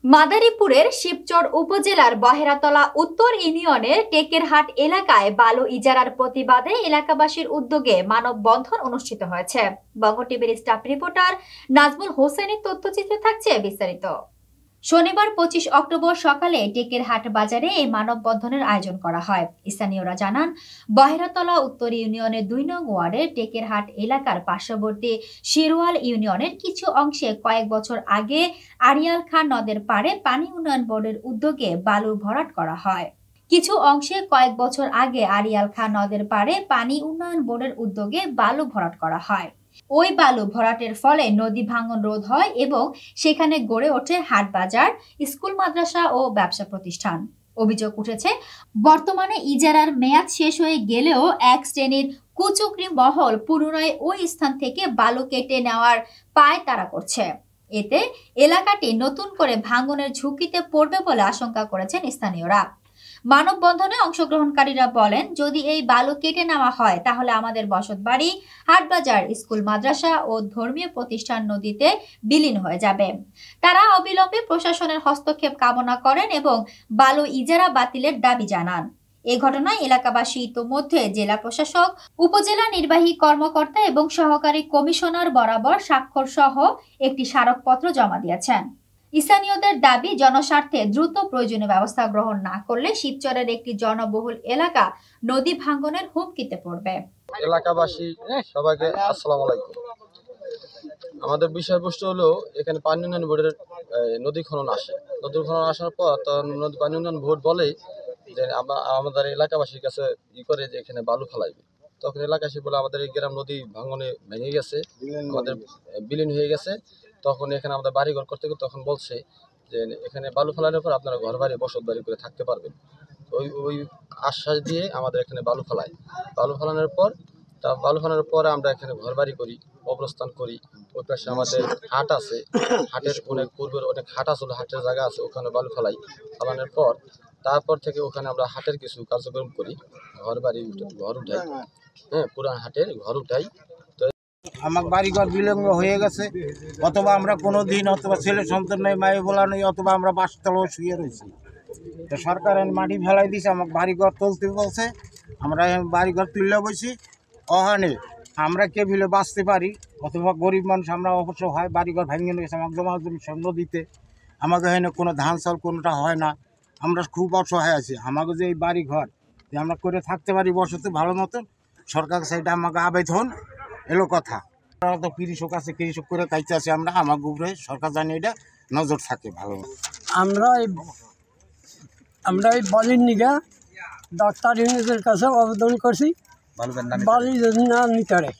মাদারীপুরের শিবচর উপজেলার বহেরাতলা উত্তর ইউনিয়নের টেকেরহাট এলাকায় বালু ইজারার প্রতিবাদে এলাকাবাসীর উদ্যোগে মানববন্ধন অনুষ্ঠিত হয়েছে। বঙ্গ টিভির স্টাফ রিপোর্টার নাজমুল হোসেনের তথ্যচিত্রে থাকছে বিস্তারিত। শনিবার 25 অক্টোবর সকালে টেকেরহাট বাজারে এই মানববন্ধনের আয়োজন করা হয়। স্থানীয়রা জানান, বহেরাতলা উত্তর ইউনিয়নের 2 নং ওয়ার্ডের টেকেরহাট এলাকার পার্শ্ববর্তী শিরওয়াল ইউনিয়নের কিছু অংশে কয়েক বছর আগে আড়িয়াল খাঁ নদের পাড়ে পানি উন্নয়ন বোর্ডের উদ্যোগে বালুর ভরাট করা হয়। কিছু অংশে কয়েক বছর আগে আড়িয়াল খাঁ নদের পাড়ে পানি উন্নয়ন বোর্ডের উদ্যোগে বালু ভরাট করা হয়। ওই বালু ভরাটের ফলে নদী ভাঙন রোধ হয় এবং সেখানে গড়ে ওঠে হাট বাজার, স্কুল, মাদ্রাসা ও ব্যবসা প্রতিষ্ঠান। অভিযোগ উঠেছে, বর্তমানে ইজারার মেয়াদ শেষ হয়ে গেলেও এক শ্রেণীর কুচক্রী মহল পুনরায় ওই স্থান থেকে বালু কেটে নেওয়ার পায়তারা করছে। এতে এলাকাটি নতুন করে ভাঙনের ঝুঁকিতে পড়বে বলে আশঙ্কা করেছেন স্থানীয়রা। মানববন্ধনে অংশগ্রহণকারীরা বলেন, যদি এই বালু কেটে নেওয়া হয় তাহলে আমাদের বসতবাড়ি, হাটবাজার, স্কুল, মাদ্রাসা ও ধর্মীয় প্রতিষ্ঠান নদীতে বিলীন হয়ে যাবে। তারা অবিলম্বে প্রশাসনের হস্তক্ষেপ কামনা করেন এবং বালু ইজারা বাতিলের দাবি জানান। এই ঘটনায় এলাকাবাসী ইতোমধ্যে জেলা প্রশাসক, উপজেলা নির্বাহী কর্মকর্তা এবং সহকারী কমিশনার বরাবর স্বাক্ষর সহ একটি স্মারকপত্র জমা দিয়েছেন। স্থানীয়দের দাবি, জনস্বার্থে দ্রুত প্রয়োজনীয় ব্যবস্থা গ্রহণ না করলে শিবচরের একটি জনবহুল এলাকা নদী ভাঙনের হুমকিতে পড়বে। এলাকাবাসী সবাইকে আসসালামু আলাইকুম। আমাদের বিষয়বস্তু হলো, এখানে পানি উন্নয়ন বোর্ডের নদী খনন আসে। নদী খনন আসার পর পানি উন্নয়ন বোর্ড বলে যে আমাদের এলাকাবাসীর কাছে করে যে এখানে বালু ফেলাইবে। তখন এলাকাবাসী বলে আমাদের এই গ্রাম নদী ভাঙনে ভেঙে গেছে, আমাদের বিলীন হয়ে গেছে। তখন এখানে আমাদের বাড়িঘর করতে গিয়ে তখন বলছে যে এখানে বালু ফেলানোর পর আপনারা ঘর বাড়ি বসত বাড়ি করে থাকতে পারবেন। ওই আশ্বাস দিয়ে আমাদের এখানে বালু ফেলায়। বালু ফেলানোর পর আমরা এখানে ঘর বাড়ি করি, অবস্থান করি। ওই পাশে আমাদের হাট আছে, হাটের অনেক পূর্বের অনেক হাট আসলে হাটের জায়গা আছে, ওখানে বালু ফেলানোর পর তারপর থেকে ওখানে আমরা হাটের কিছু কার্যক্রম করি, ঘর উঠাই, পুরান হাটের ঘর উঠাই। আমার বাড়িঘর বিলম্ব হয়ে গেছে, অথবা আমরা কোনো দিন অথবা ছেলে সন্তান নেই, মায়ে বলা নেই, অথবা আমরা বাসতলাও শুয়ে রয়েছি। তো সরকার মাটি ফেলাই দিয়েছে, আমাকে বাড়িঘর তুলতে বলছে। আমরা বাড়িঘর তুললে বসি, অহানে আমরা কে ভিলে বাঁচতে পারি, অথবা গরিব মানুষ আমরা অবশ্য হয়। বাড়িঘর ভেঙে গেছে, আমাকে জমা জমি নদীতে, আমাকে এখানে কোনো ধান চাল কোনোটা হয় না। আমরা খুব অসহায় আছি। আমাকে যে এই বাড়িঘর যে আমরা করে থাকতে পারি বসতে ভালো মতন, সরকার সাইডে আমাকে আবেদন এলো কথা। তো কৃষক আছে, কৃষক করে খাইতে আছি আমরা, আমাকে উপরে সরকার জানি এটা নজর থাকে ভালো। আমরা এই বালির নিগা ডাক্তার ইউনিটের কাছে আবেদন করছি, বালি না নিতে